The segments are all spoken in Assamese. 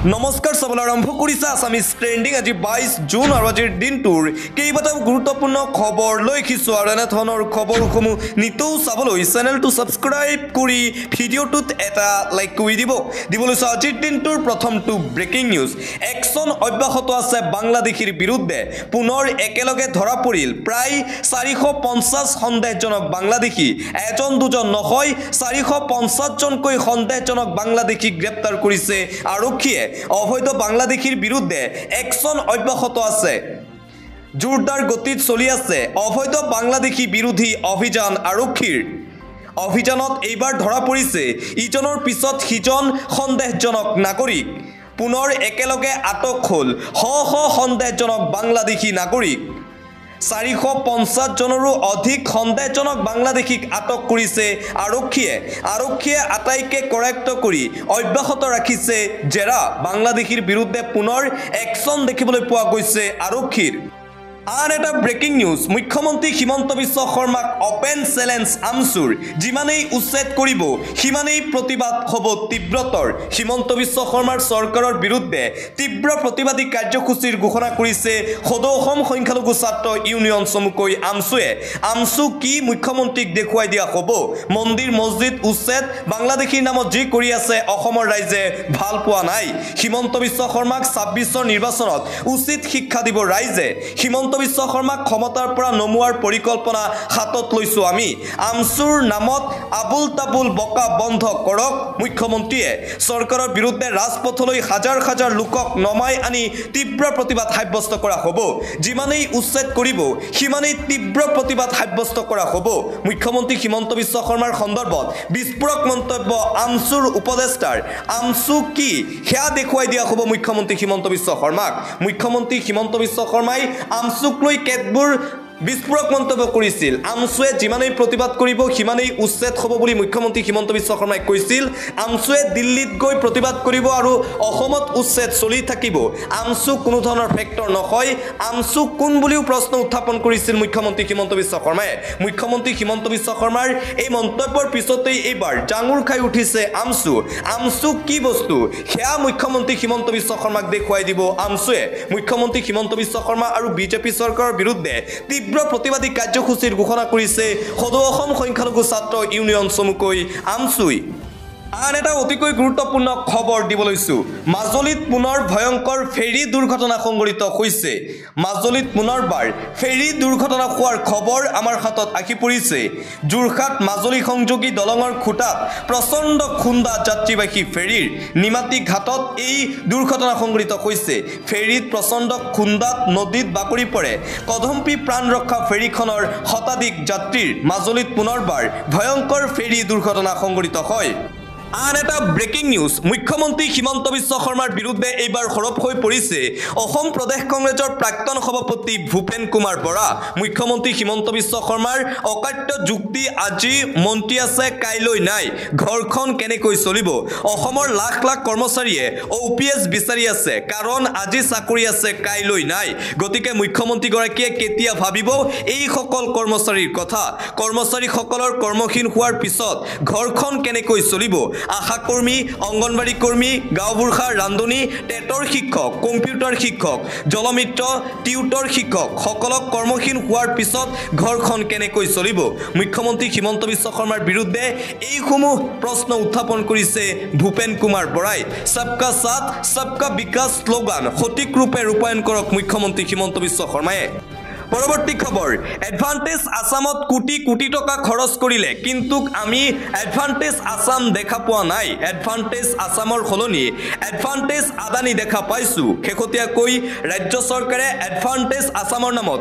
নমস্কাৰ চাবলৈ আৰম্ভ কৰিছে আছামিজ ট্ৰেণ্ডিং আজি 22 জুন আৰু আজিৰ দিনটোৰ কেইবাটাও গুৰুত্বপূৰ্ণ খবৰ লৈ আহিছোঁ আৰু এনে ধৰণৰ খবৰসমূহ নিতৌ চাবলৈ চেনেলটো ছাবস্ক্ৰাইব কৰি ভিডিঅ'টোত এটা লাইক কৰি দিবলৈ আজিৰ দিনটোৰ প্ৰথমটো ব্ৰেকিং নিউজ একশ্যন অব্যাহত আছে বাংলাদেশীৰ বিৰুদ্ধে পুনৰ একেলগে ধৰা পৰিল প্ৰায় 450 সন্দেহজনক বাংলাদেশী এজন দুজন নহয় 450 জনকৈ সন্দেহজনক বাংলাদেশীক গ্ৰেপ্তাৰ কৰিছে আৰক্ষীয়ে অবৈধ বাংলাদেশীৰ বিৰুদ্ধে একশ্যন অব্যাহত আছে জোৰদাৰ গতিত চলি আছে অবৈধ বাংলাদেশী বিৰোধী অভিযান আৰক্ষীৰ অভিযানত এইবাৰ ধৰা পৰিছে ইজনৰ পিছত সিজন সন্দেহজনক নাগৰিক পুনৰ একেলগে আটক হ'ল শ সন্দেহজনক বাংলাদেশী নাগৰিক 450 জনৰো অধিক সন্দেহজনক বাংলাদেশীক আটক কৰিছে আৰক্ষীয়ে আটাইকে কৰেক্ট কৰি অব্যাহত ৰাখিছে জেৰা বাংলাদেশীৰ বিৰুদ্ধে পুনৰ একশ্যন দেখিবলৈ পোৱা গৈছে আৰক্ষীৰ আন এটা ব্ৰেকিং নিউজ মুখ্যমন্ত্ৰী হিমন্ত বিশ্ব শৰ্মাক অপেন চ্যালেঞ্জ আমচুৰ যিমানেই উচ্ছেদ কৰিব সিমানেই প্ৰতিবাদ হ'ব তীব্ৰতৰ হিমন্ত বিশ্ব শৰ্মাৰ চৰকাৰৰ বিৰুদ্ধে তীব্ৰ প্ৰতিবাদী কাৰ্যসূচীৰ ঘোষণা কৰিছে সদৌ অসম সংখ্যালঘু ছাত্ৰ ইউনিয়ন চমুকৈ আমচু কি মুখ্যমন্ত্ৰীক দেখুৱাই দিয়া হ'ব মন্দিৰ মছজিদ উচ্ছেদ বাংলাদেশীৰ নামত যি কৰি আছে অসমৰ ৰাইজে ভাল পোৱা নাই হিমন্ত বিশ্ব শৰ্মাক 26ৰ নিৰ্বাচনত উচিত শিক্ষা দিব ৰাইজে হিমন্ত বিশ্ব শৰ্মাক ক্ষমতাৰ পৰা নমুৱাৰ পৰিকল্পনা হাতত লৈছো আমি আমচুৰ নামত আবুল তাবুল বকা বন্ধ কৰক মুখ্যমন্ত্ৰীয়ে চৰকাৰৰ বিৰুদ্ধে ৰাজপথলৈ হাজাৰ লোকক নমাই আনি তীব্ৰ প্ৰতিবাদ সাব্যস্ত কৰা হ'ব যিমানেই উচ্ছেদ কৰিব সিমানেই তীব্ৰ প্ৰতিবাদ সাব্যস্ত কৰা হ'ব মুখ্যমন্ত্ৰী হিমন্ত বিশ্ব শৰ্মাৰ সন্দৰ্ভত বিস্ফোৰক মন্তব্য আমচুৰ উপদেষ্টাৰ আমচু কি হেয়া দেখুৱাই দিয়া হ'ব মুখ্যমন্ত্ৰী হিমন্ত বিশ্ব শৰ্মাক মুখ্যমন্ত্ৰী হিমন্ত বিশ্ব শৰ্মাই আমচুক লৈ কেতবোৰ বিস্ফোৰক মন্তব্য কৰিছিল আমচুৱে যিমানেই প্ৰতিবাদ কৰিব সিমানেই উচ্ছেদ হ'ব বুলি মুখ্যমন্ত্ৰী হিমন্ত বিশ্ব শৰ্মাই কৈছিল আমচুৱে দিল্লীত গৈ প্ৰতিবাদ কৰিব আৰু অসমত উচ্ছেদ চলি থাকিব আমচু কোনো ধৰণৰ ফেক্টৰ নহয় আমচু কোন বুলিও প্ৰশ্ন উত্থাপন কৰিছিল মুখ্যমন্ত্ৰী হিমন্ত বিশ্ব শৰ্মাই মুখ্যমন্ত্ৰী হিমন্ত বিশ্ব শৰ্মাৰ এই মন্তব্যৰ পিছতেই এইবাৰ ডাঙৰ খাই উঠিছে আমচু কি বস্তু হেয়া মুখ্যমন্ত্ৰী হিমন্ত বিশ্ব শৰ্মাক দেখুৱাই দিব আমচুৱে মুখ্যমন্ত্ৰী হিমন্ত বিশ্ব শৰ্মা আৰু বিজেপি চৰকাৰৰ বিৰুদ্ধে তীব্ৰ প্ৰতিবাদী কাৰ্যসূচীৰ ঘোষণা কৰিছে সদৌ অসম সংখ্যালঘু ছাত্ৰ ইউনিয়ন চমুকৈ আমচুই আন এটা অতিকৈ গুৰুত্বপূৰ্ণ খবৰ দিবলৈছো মাজুলীত পুনৰ ভয়ংকৰ ফেৰী দুৰ্ঘটনা সংঘটিত হৈছে মাজুলীত পুনৰবাৰ ফেৰী দুৰ্ঘটনা হোৱাৰ খবৰ আমাৰ হাতত আহি পৰিছে যোৰহাট মাজুলী সংযোগী দলঙৰ খুঁটাত প্ৰচণ্ড খুন্দা যাত্ৰীবাহী ফেৰীৰ নিমাতী ঘাটত এই দুৰ্ঘটনা সংঘটিত হৈছে ফেৰীত প্ৰচণ্ড খুন্দাত নদীত বাকৰি পৰে কদম্পি প্ৰাণ ৰক্ষা ফেৰীখনৰ শতাধিক যাত্ৰীৰ মাজুলীত পুনৰবাৰ ভয়ংকৰ ফেৰী দুৰ্ঘটনা সংঘটিত হয় আন এটা ব্ৰেকিং নিউজ মুখ্যমন্ত্ৰী হিমন্ত বিশ্ব শৰ্মাৰ বিৰুদ্ধে এইবাৰ সৰব হৈ পৰিছে অসম প্ৰদেশ কংগ্ৰেছৰ প্ৰাক্তন সভাপতি ভূপেন কুমাৰ বৰা মুখ্যমন্ত্ৰী হিমন্ত বিশ্ব শৰ্মাৰ অকাট্য যুক্তি আজি মন্ত্ৰী আছে কাইলৈ নাই ঘৰখন কেনেকৈ চলিব অসমৰ লাখ কৰ্মচাৰীয়ে OPS বিচাৰি আছে কাৰণ আজি চাকৰি আছে কাইলৈ নাই গতিকে মুখ্যমন্ত্ৰীগৰাকীয়ে কেতিয়া ভাবিব এই সকল কৰ্মচাৰীৰ কথা কৰ্মচাৰীসকলৰ কৰ্মহীন হোৱাৰ পিছত ঘৰখন কেনেকৈ চলিব আশা কৰ্মী অংগনবাড়ী কৰ্মী গাঁওবুঢ়া ৰান্ধনী টেটৰ শিক্ষক কম্পিউটাৰ শিক্ষক জলমিত্ৰ টিউটৰ শিক্ষক সকলক কৰ্মহীন হোৱাৰ পিছত ঘৰখন কেনেকৈ চলিব মুখ্যমন্ত্ৰী হিমন্ত বিশ্ব শৰ্মাৰ বিৰুদ্ধে এইসমূহ প্ৰশ্ন উত্থাপন কৰিছে ভূপেন কুমাৰ বৰাই সবকা সাথ সবকা বিকাশ শ্লোগান সঠিক ৰূপে ৰূপায়ণ কৰক মুখ্যমন্ত্ৰী হিমন্ত বিশ্ব শৰ্মাই পৰৱৰ্তী খবৰ এডভান্টেজ আসামত কোটি টকা খৰচ কৰিলে কিন্তু আমি এডভান্টেজ আসাম দেখা পোৱা নাই এডভান্টেজ আসামৰ খলনি এডভান্টেজ আদানি দেখা পাইছো খেখতিয়াকৈ ৰাজ্য চৰকাৰে এডভান্টেজ আসামৰ নামত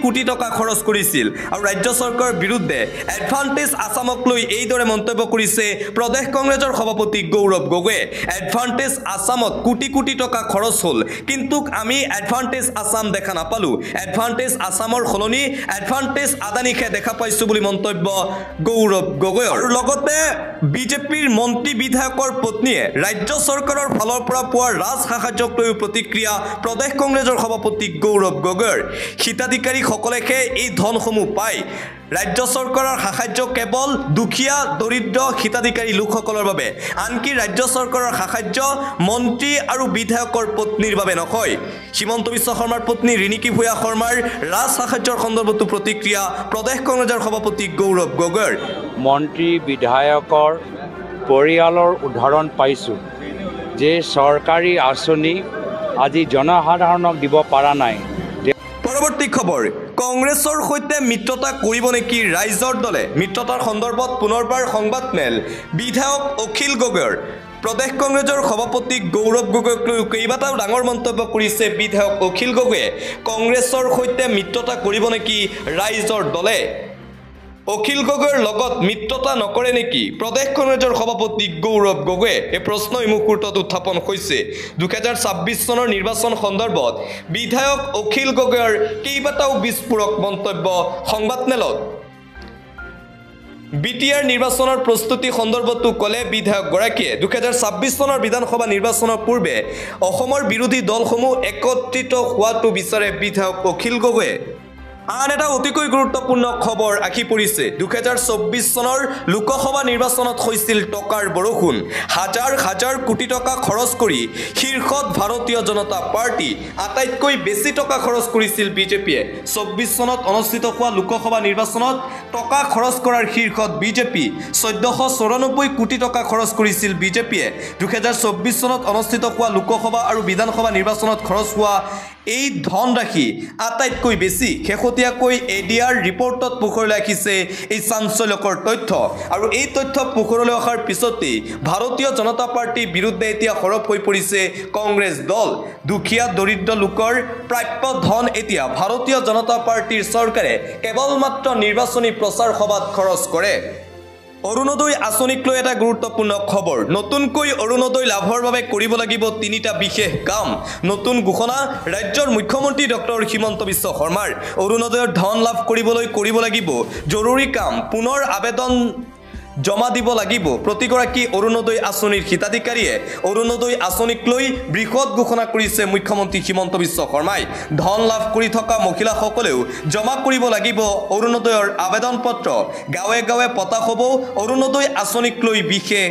কোটি টকা খৰচ কৰিছিল আৰু ৰাজ্য চৰকাৰৰ বিৰুদ্ধে এডভান্টেজ আসামক লৈ এইদৰে মন্তব্য কৰিছে প্ৰদেশ কংগ্ৰেছৰ সভাপতি গৌৰৱ গগৈয়ে এডভান্টেজ আসামত কোটি টকা খৰচ হ'ল কিন্তু আমি এডভান্টেজ আসাম দেখা নাপালো এডভান্টেজ আসামৰ খলনি এডভান্টেজ আদানিকে দেখা পাইছো বুলি মন্তব্য গৌৰৱ গগৈৰ লগতে বিজেপিৰ মন্ত্ৰী বিধায়কৰ পত্নীয়ে ৰাজ্য চৰকাৰৰ ফালৰ পৰা পোৱা ৰাজ সাহায্যক লৈ প্ৰতিক্ৰিয়া প্ৰদেশ কংগ্ৰেছৰ সভাপতি গৌৰৱ গগৈৰ হিতাধিকাৰীসকলেহে এই ধনসমূহ পায় ৰাজ্য চৰকাৰৰ সাহায্য কেৱল দুখীয়া দৰিদ্ৰ হিতাধিকাৰী লোকসকলৰ বাবে আনকি ৰাজ্য চৰকাৰৰ সাহায্য মন্ত্ৰী আৰু বিধায়কৰ পত্নীৰ বাবে নহয় হিমন্ত বিশ্ব শৰ্মাৰ পত্নী ৰিণিকী ভূঞা শৰ্মাৰ ৰাজ সাহায্যৰ সন্দৰ্ভতো প্ৰতিক্ৰিয়া প্ৰদেশ কংগ্ৰেছৰ সভাপতি গৌৰৱ গগৈৰ মন্ত্ৰী বিধায়কৰ পৰিয়ালৰ উদাহৰণ পাইছোঁ যে চৰকাৰী আঁচনি আজি জনসাধাৰণক দিব পৰা নাই পৰৱৰ্তী খবৰ কংগ্ৰেছৰ সৈতে মিত্ৰতা কৰিব নেকি ৰাইজৰ দলে মিত্ৰতাৰ সন্দৰ্ভত পুনৰবাৰ সংবাদমেল বিধায়ক অখিল গগৈৰ প্ৰদেশ কংগ্ৰেছৰ সভাপতি গৌৰৱ গগৈক লৈ কেইবাটাও ডাঙৰ মন্তব্য কৰিছে বিধায়ক অখিল গগৈয়ে কংগ্ৰেছৰ সৈতে মিত্ৰতা কৰিব নেকি ৰাইজৰ দলে অখিল গগৈৰ লগত মিত্ৰতা নকৰে নেকি প্ৰদেশ কংগ্ৰেছৰ সভাপতি গৌৰৱ গগৈয়ে এই প্ৰশ্ন এই মুহূৰ্তত উত্থাপন হৈছে 2026 চনৰ নিৰ্বাচন সন্দৰ্ভত বিধায়ক অখিল গগৈৰ কেইবাটাও বিস্ফোৰক মন্তব্য সংবাদমেলত বিটিআৰ নিৰ্বাচনৰ প্ৰস্তুতি সন্দৰ্ভতো কলে বিধায়ক গৰাকীয়ে 2026 চনৰ বিধানসভা নিৰ্বাচনৰ পূৰ্বে অসমৰ বিৰোধী দলসমূহ একত্ৰিত হোৱাটো বিচাৰে বিধায়ক অখিল গগৈয়ে আন এটা অতিকৈ গুৰুত্বপূৰ্ণ খবৰ আহি পৰিছে 2024 চনৰ লোকসভা নিৰ্বাচনত হৈছিল টকাৰ বৰষুণ হাজাৰ হাজাৰ কোটি টকা খৰচ কৰি শীৰ্ষত ভাৰতীয় জনতা পাৰ্টি আটাইতকৈ বেছি টকা খৰচ কৰিছিল বিজেপিয়ে 24 চনত অনুষ্ঠিত হোৱা লোকসভা নিৰ্বাচনত টকা খৰচ কৰাৰ শীৰ্ষত বিজেপি 1494 কোটি টকা খৰচ কৰিছিল বিজেপিয়ে 2024 চনত অনুষ্ঠিত হোৱা লোকসভা আৰু বিধানসভা নিৰ্বাচনত খৰচ হোৱা এই ধনৰাশি আটাইতকৈ বেছি শেহতীয়াকৈ এডিআৰ ৰিপৰ্টত পোহৰলৈ আহিছে এই চাঞ্চল্যকৰ তথ্য আৰু এই তথ্য পোহৰলৈ অহাৰ পিছতেই ভাৰতীয় জনতা পাৰ্টিৰ বিৰুদ্ধে এতিয়া সৰব হৈ পৰিছে কংগ্ৰেছ দল দুখীয়া দৰিদ্ৰ লোকৰ প্ৰাপ্য ধন এতিয়া ভাৰতীয় জনতা পাৰ্টিৰ চৰকাৰে কেৱল মাত্ৰ নিৰ্বাচনী প্ৰচাৰ সভাত খৰচ কৰে অৰুণোদয় আঁচনিক লৈ এটা গুৰুত্বপূৰ্ণ খবৰ নতুনকৈ অৰুণোদয় লাভৰ বাবে কৰিব লাগিব তিনিটা বিশেষ কাম নতুন ঘোষণা ৰাজ্যৰ মুখ্যমন্ত্ৰী ডক্টৰ হিমন্ত বিশ্ব শৰ্মাৰ অৰুণোদয়ৰ ধন লাভ কৰিবলৈ কৰিব লাগিব জৰুৰী কাম পুনৰ আবেদন জমা দিব লাগিব প্ৰতিগৰাকী অৰুণোদয় আঁচনিৰ হিতাধিকাৰীয়ে অৰুণোদয় আঁচনিক লৈ বৃহৎ ঘোষণা কৰিছে মুখ্যমন্ত্ৰী হিমন্ত বিশ্ব শৰ্মাই ধন লাভ কৰি থকা মহিলাসকলেও জমা কৰিব লাগিব অৰুণোদয়ৰ আবেদন পত্ৰ গাঁৱে গাঁৱে পতা হ'ব অৰুণোদয় আঁচনিক লৈ বিশেষ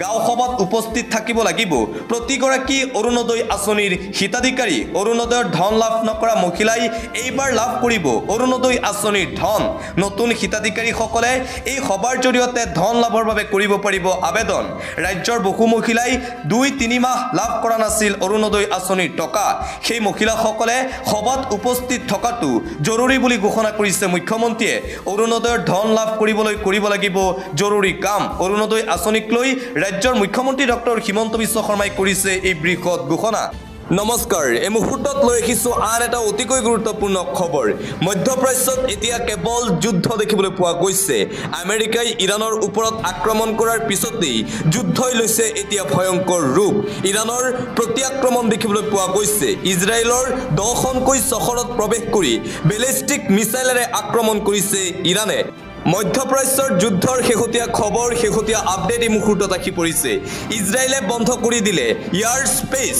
গাঁও সভাত উপস্থিত থাকিব লাগিব প্ৰতিগৰাকী অৰুণোদয় আঁচনিৰ হিতাধিকাৰী অৰুণোদয়ৰ ধন লাভ নকৰা মহিলাই এইবাৰ লাভ কৰিব অৰুণোদয় আঁচনিৰ ধন নতুন হিতাধিকাৰীসকলে এই সভাৰ জৰিয়তে ধন লাভৰ বাবে কৰিব পাৰিব আবেদন ৰাজ্যৰ বহু মহিলাই 2-3 মাহ লাভ কৰা নাছিল অৰুণোদয় আঁচনিৰ টকা সেই মহিলাসকলে সভাত উপস্থিত থকাটো জৰুৰী বুলি ঘোষণা কৰিছে মুখ্যমন্ত্ৰীয়ে অৰুণোদয়ৰ ধন লাভ কৰিবলৈ কৰিব লাগিব জৰুৰী কাম অৰুণোদয় আঁচনিক লৈ ৰাজ্যৰ মুখ্যমন্ত্ৰী ডক্টৰ হিমন্ত বিশ্ব শৰ্মাই কৰিছে এই বৃহৎ ঘোষণা নমস্কাৰ এই মুহূৰ্তত লৈ আহিছো আন এটা অতিকৈ গুৰুত্বপূৰ্ণ খবৰ মধ্যপ্ৰাচ্যত এতিয়া কেৱল যুদ্ধ দেখিবলৈ পোৱা গৈছে আমেৰিকাই ইৰাণৰ ওপৰত আক্ৰমণ কৰাৰ পিছতেই যুদ্ধই লৈছে এতিয়া ভয়ংকৰ ৰূপ ইৰাণৰ প্ৰত্যাক্ৰমণ দেখিবলৈ পোৱা গৈছে ইজৰাইলৰ 10খনকৈ চহৰত প্ৰৱেশ কৰি বেলিষ্টিক মিছাইলেৰে আক্ৰমণ কৰিছে ইৰাণে মধ্যপ্ৰাচ্যৰ যুদ্ধৰ শেহতীয়া খবৰ শেহতীয়া আপডেট এই মুহূৰ্তত আহি পৰিছে ইজৰাইলে বন্ধ কৰি দিলে ইয়াৰ স্পেচ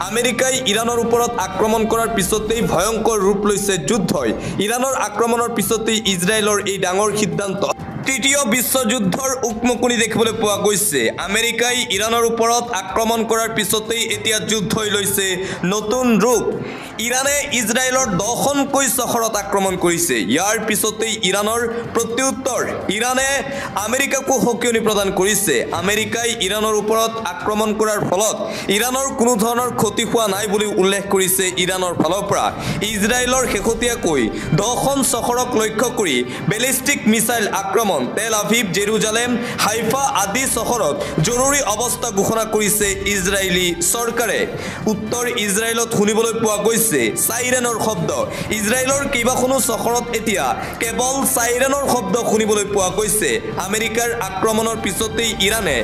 আমেৰিকাই ইৰাণৰ ওপৰত আক্ৰমণ কৰাৰ পিছতেই ভয়ংকৰ ৰূপ লৈছে যুদ্ধই ইৰাণৰ আক্ৰমণৰ পিছতেই ইজৰাইলৰ এই ডাঙৰ সিদ্ধান্ত তৃতীয় বিশ্বযুদ্ধৰ উকমুকনি দেখিবলৈ পোৱা গৈছে আমেৰিকাই ইৰাণৰ ওপৰত আক্ৰমণ কৰাৰ পিছতেই এতিয়া যুদ্ধই লৈছে নতুন ৰূপ ইৰাণে ইজৰাইলৰ 10খনকৈ চহৰত আক্ৰমণ কৰিছে ইয়াৰ পিছতেই ইৰাণৰ প্ৰত্যুত্তৰ ইৰাণে আমেৰিকাকো সকিয়নি প্ৰদান কৰিছে আমেৰিকাই ইৰাণৰ ওপৰত আক্ৰমণ কৰাৰ ফলত ইৰাণৰ কোনো ধৰণৰ ক্ষতি হোৱা নাই বুলি উল্লেখ কৰিছে ইৰাণৰ ফালৰ পৰা ইজৰাইলৰ শেহতীয়াকৈ 10খন চহৰক লক্ষ্য কৰি বেলিষ্টিক মিছাইল আক্ৰমণ তেল আভিভ জেৰুজালেম হাইফা আদি চহৰত জৰুৰী অৱস্থা ঘোষণা কৰিছে ইজৰাইলী চৰকাৰে উত্তৰ ইজৰাইলত শুনিবলৈ পোৱা গৈছে সাইৰেনৰ শব্দ ইজৰাইলৰ কেইবাখনো চহৰত এতিয়া কেৱল সাইৰেনৰ শব্দ শুনিবলৈ পোৱা গৈছে আমেৰিকাৰ আক্ৰমণৰ পিছতেই ইৰাণে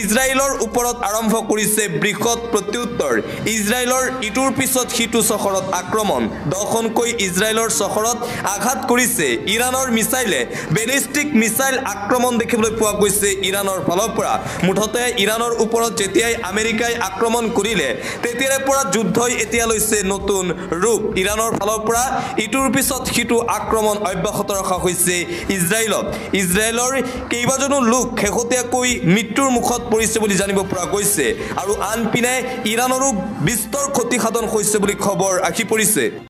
ইজৰাইলৰ ওপৰত আৰম্ভ কৰিছে বৃহৎ প্ৰত্যুত্তৰ ইজৰাইলৰ ইটোৰ পিছত সিটো চহৰত আক্ৰমণ 10খনকৈ ইজৰাইলৰ চহৰত আঘাত কৰিছে ইৰাণৰ মিছাইলে বেলিষ্টিক মিছাইল মিছাইল আক্ৰমণ দেখিবলৈ পোৱা গৈছে ইৰাণৰ ফালৰ পৰা মুঠতে ইৰাণৰ ওপৰত যেতিয়াই আমেৰিকাই আক্ৰমণ কৰিলে তেতিয়াৰে পৰা যুদ্ধই এতিয়া লৈছে নতুন ৰূপ ইৰাণৰ ফালৰ পৰা ইটোৰ পিছত সিটো আক্ৰমণ অব্যাহত ৰখা হৈছে ইজৰাইলৰ কেইবাজনো লোক শেহতীয়াকৈ মৃত্যুৰ মুখত পৰিছে বুলি জানিব পৰা গৈছে আৰু আনপিনে ইৰাণৰো বিস্তৰ ক্ষতি সাধন হৈছে বুলি খবৰ আহি পৰিছে।